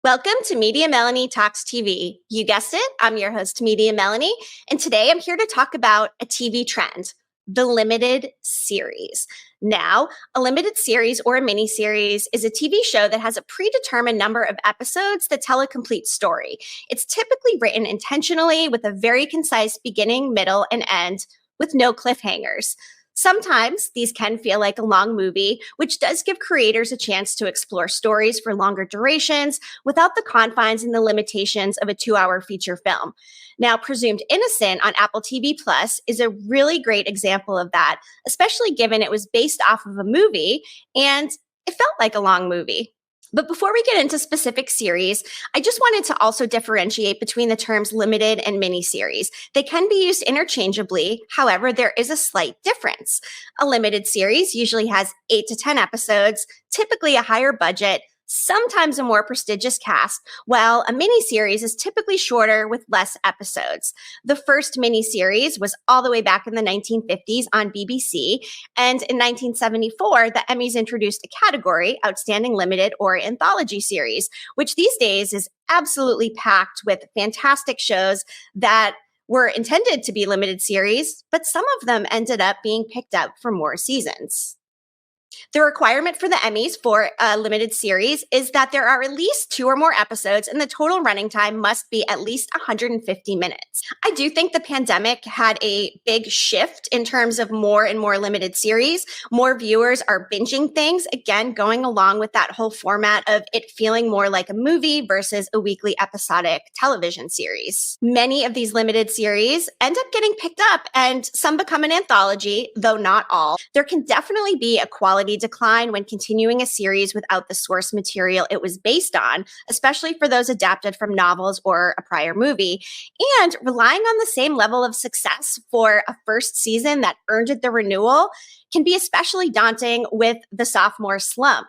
Welcome to Media Melanie Talks TV. You guessed it, I'm your host, Media Melanie, and today I'm here to talk about a TV trend, the limited series. Now, a limited series or a mini-series is a TV show that has a predetermined number of episodes that tell a complete story. It's typically written intentionally with a very concise beginning, middle, and end with no cliffhangers. Sometimes these can feel like a long movie, which does give creators a chance to explore stories for longer durations without the confines and the limitations of a 2-hour feature film. Now, Presumed Innocent on Apple TV Plus is a really great example of that, especially given it was based off of a movie and it felt like a long movie. But before we get into specific series, I just wanted to also differentiate between the terms limited and miniseries. They can be used interchangeably. However, there is a slight difference. A limited series usually has 8 to 10 episodes, typically a higher budget, sometimes a more prestigious cast, while a miniseries is typically shorter with less episodes. The first miniseries was all the way back in the 1950s on BBC, and in 1974, the Emmys introduced a category, Outstanding Limited or Anthology Series, which these days is absolutely packed with fantastic shows that were intended to be limited series, but some of them ended up being picked up for more seasons. The requirement for the Emmys for a limited series is that there are at least 2 or more episodes and the total running time must be at least 150 minutes. I do think the pandemic had a big shift in terms of more and more limited series. More viewers are binging things, again, going along with that whole format of it feeling more like a movie versus a weekly episodic television series. Many of these limited series end up getting picked up and some become an anthology, though not all. There can definitely be a quality decline when continuing a series without the source material it was based on, especially for those adapted from novels or a prior movie, and relying on the same level of success for a first season that earned it the renewal can be especially daunting with the sophomore slump.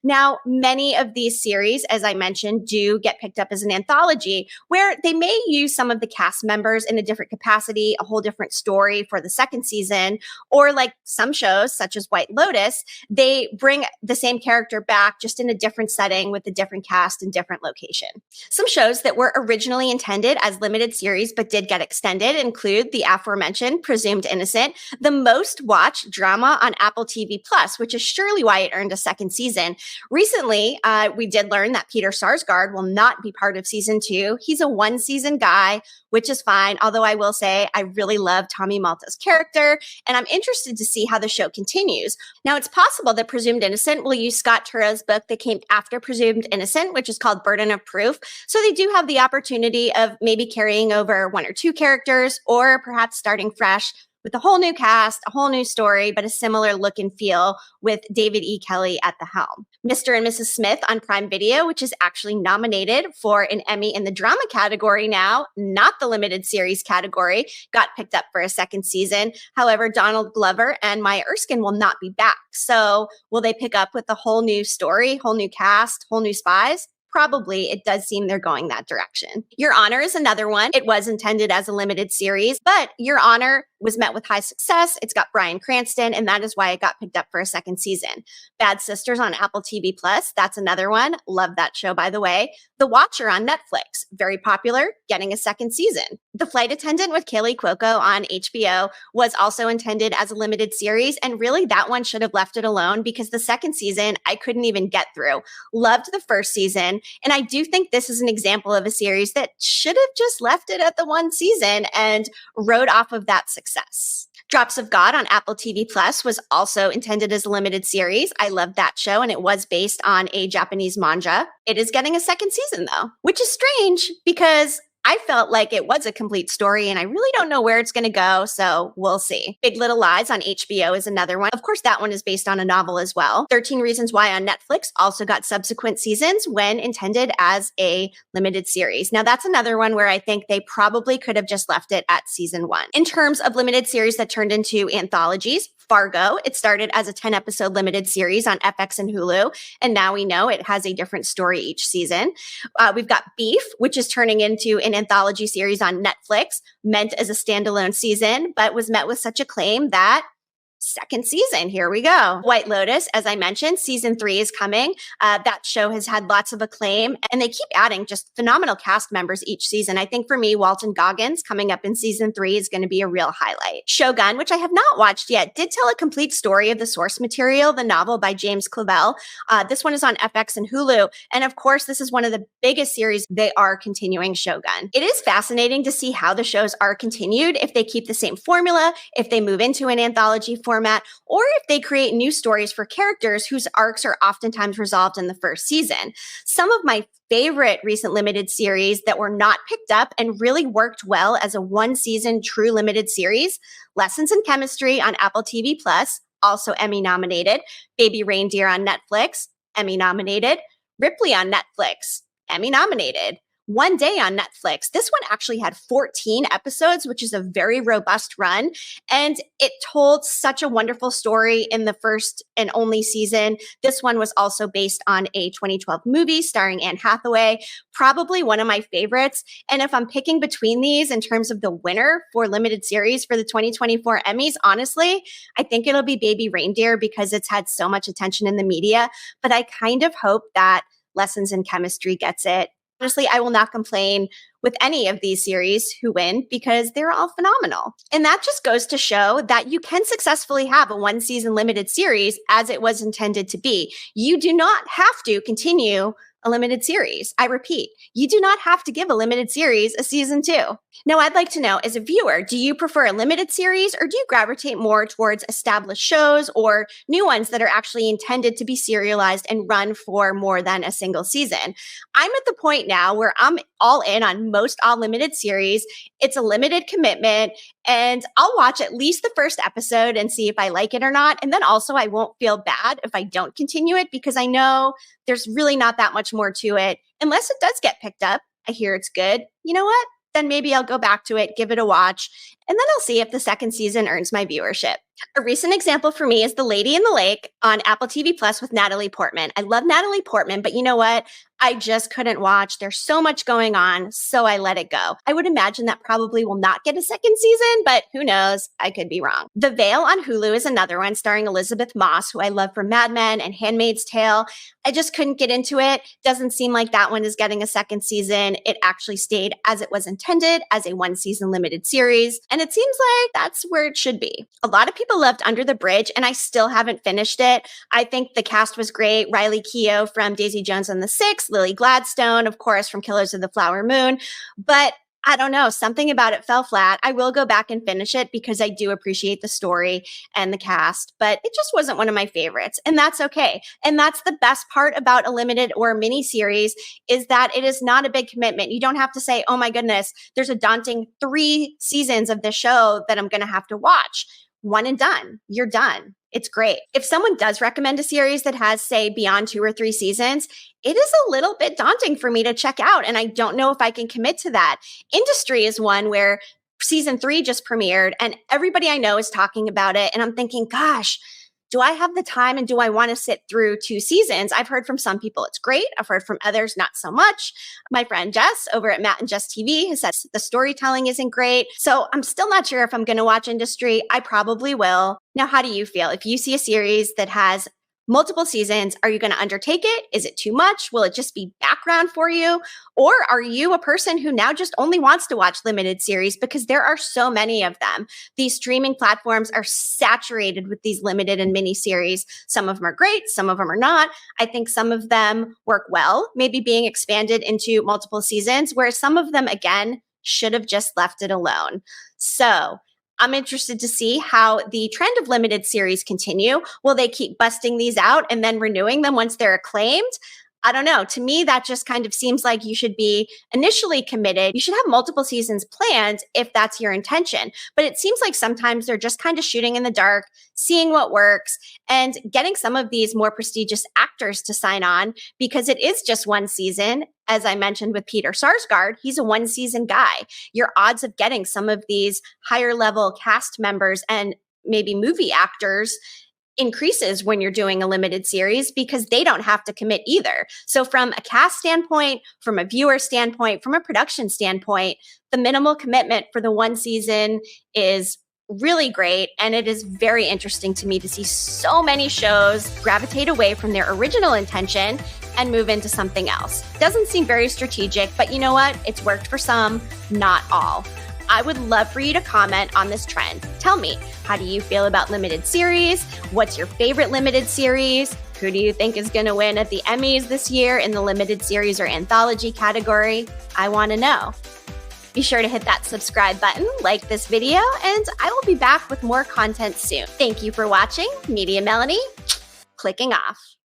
Now, many of these series, as I mentioned, do get picked up as an anthology where they may use some of the cast members in a different capacity, a whole different story for the second season, or like some shows such as White Lotus, they bring the same character back just in a different setting with a different cast and different location. Some shows that were originally intended as limited series but did get extended include the aforementioned Presumed Innocent, the most watched drama on Apple TV Plus, which is surely why it earned a second season. Recently, we did learn that Peter Sarsgaard will not be part of season 2. He's a 1-season guy, which is fine. Although I will say I really love Tommy Malta's character, and I'm interested to see how the show continues. Now, it's possible that Presumed Innocent will use Scott Turo's book that came after Presumed Innocent, which is called Burden of Proof. So they do have the opportunity of maybe carrying over 1 or 2 characters, or perhaps starting fresh with a whole new cast, a whole new story, but a similar look and feel with David E. Kelley at the helm. Mr. and Mrs. Smith on Prime Video, which is actually nominated for an Emmy in the drama category now, not the limited series category, got picked up for a second season. However, Donald Glover and Maya Erskine will not be back. So will they pick up with a whole new story, whole new cast, whole new spies? Probably. It does seem they're going that direction. Your Honor is another one. It was intended as a limited series, but Your Honor was met with high success. It's got Bryan Cranston, and that is why it got picked up for a second season. Bad Sisters on Apple TV Plus, that's another one. Love that show, by the way. The Watcher on Netflix, very popular, getting a second season. The Flight Attendant with Kaley Cuoco on HBO was also intended as a limited series, and really that one should have left it alone because the second season I couldn't even get through. Loved the first season, and I do think this is an example of a series that should have just left it at the 1 season and rode off of that success. Drops of God on Apple TV Plus was also intended as a limited series. I loved that show, and it was based on a Japanese manga. It is getting a second season, though, which is strange because I felt like it was a complete story, and I really don't know where it's going to go, so we'll see. Big Little Lies on HBO is another one. Of course, that one is based on a novel as well. 13 Reasons Why on Netflix also got subsequent seasons when intended as a limited series. Now, that's another one where I think they probably could have just left it at season 1. In terms of limited series that turned into anthologies, Fargo, it started as a 10-episode limited series on FX and Hulu, and now we know it has a different story each season. We've got Beef, which is turning into an anthology series on Netflix, meant as a standalone season, but was met with such acclaim that second season. Here we go. White Lotus, as I mentioned, season 3 is coming. That show has had lots of acclaim, and they keep adding just phenomenal cast members each season. I think for me, Walton Goggins coming up in season 3 is going to be a real highlight. Shogun, which I have not watched yet, did tell a complete story of the source material, the novel by James Clavell. This one is on FX and Hulu. And of course, this is one of the biggest series. They are continuing Shogun. It is fascinating to see how the shows are continued, if they keep the same formula, if they move into an anthology format, or if they create new stories for characters whose arcs are oftentimes resolved in the first season. Some of my favorite recent limited series that were not picked up and really worked well as a one-season true limited series: Lessons in Chemistry on Apple TV+, also Emmy nominated; Baby Reindeer on Netflix, Emmy nominated; Ripley on Netflix, Emmy nominated; One Day on Netflix. This one actually had 14 episodes, which is a very robust run. And it told such a wonderful story in the first and only season. This one was also based on a 2012 movie starring Anne Hathaway, probably one of my favorites. And if I'm picking between these in terms of the winner for limited series for the 2024 Emmys, honestly, I think it'll be Baby Reindeer because it's had so much attention in the media. But I kind of hope that Lessons in Chemistry gets it. Honestly, I will not complain with any of these series who win because they're all phenomenal. And that just goes to show that you can successfully have a one-season limited series as it was intended to be. You do not have to continue a limited series. I repeat, you do not have to give a limited series a season 2. Now, I'd like to know, as a viewer, do you prefer a limited series or do you gravitate more towards established shows or new ones that are actually intended to be serialized and run for more than a single season? I'm at the point now where I'm all in on most all limited series. It's a limited commitment, and I'll watch at least the first episode and see if I like it or not. And then also I won't feel bad if I don't continue it because I know there's really not that much more to it. Unless it does get picked up, I hear it's good. You know what? Then maybe I'll go back to it, give it a watch, and then I'll see if the second season earns my viewership. A recent example for me is The Lady in the Lake on Apple TV Plus with Natalie Portman. I love Natalie Portman, but you know what? I just couldn't watch. There's so much going on, so I let it go. I would imagine that probably will not get a second season, but who knows? I could be wrong. The Veil on Hulu is another one starring Elizabeth Moss, who I love from Mad Men and Handmaid's Tale. I just couldn't get into it. Doesn't seem like that one is getting a second season. It actually stayed as it was intended, as a one-season limited series, and it seems like that's where it should be. A lot of people loved Under the Bridge, and I still haven't finished it. I think the cast was great. Riley Keough from Daisy Jones and the Six, Lily Gladstone, of course, from Killers of the Flower Moon. But I don't know, something about it fell flat. I will go back and finish it because I do appreciate the story and the cast, but it just wasn't one of my favorites, and that's okay. And that's the best part about a limited or a mini series, is that it is not a big commitment. You don't have to say, oh my goodness, there's a daunting 3 seasons of this show that I'm going to have to watch. One and done. You're done. It's great. If someone does recommend a series that has, say, beyond 2 or 3 seasons, it is a little bit daunting for me to check out, and I don't know if I can commit to that. Industry is one where season 3 just premiered, and everybody I know is talking about it, and I'm thinking, gosh, do I have the time and do I want to sit through 2 seasons? I've heard from some people it's great. I've heard from others not so much. My friend Jess over at Matt and Jess TV has said the storytelling isn't great. So I'm still not sure if I'm going to watch Industry. I probably will. Now, how do you feel? If you see a series that has multiple seasons, are you going to undertake it? Is it too much? Will it just be background for you? Or are you a person who now just only wants to watch limited series because there are so many of them? These streaming platforms are saturated with these limited and mini series. Some of them are great, some of them are not. I think some of them work well, maybe being expanded into multiple seasons, whereas some of them, again, should have just left it alone. So I'm interested to see how the trend of limited series continue. Will they keep busting these out and then renewing them once they're acclaimed? I don't know. To me, that just kind of seems like you should be initially committed. You should have multiple seasons planned if that's your intention. But it seems like sometimes they're just kind of shooting in the dark, seeing what works, and getting some of these more prestigious actors to sign on because it is just one season. As I mentioned with Peter Sarsgaard, he's a one-season guy. Your odds of getting some of these higher-level cast members and maybe movie actors increases when you're doing a limited series because they don't have to commit either. So from a cast standpoint, from a viewer standpoint, from a production standpoint, the minimal commitment for the one season is really great, and it is very interesting to me to see so many shows gravitate away from their original intention and move into something else. Doesn't seem very strategic, but you know what? It's worked for some, not all. I would love for you to comment on this trend. Tell me, how do you feel about limited series? What's your favorite limited series? Who do you think is going to win at the Emmys this year in the limited series or anthology category? I want to know. Be sure to hit that subscribe button, like this video, and I will be back with more content soon. Thank you for watching. Media Melanie, clicking off.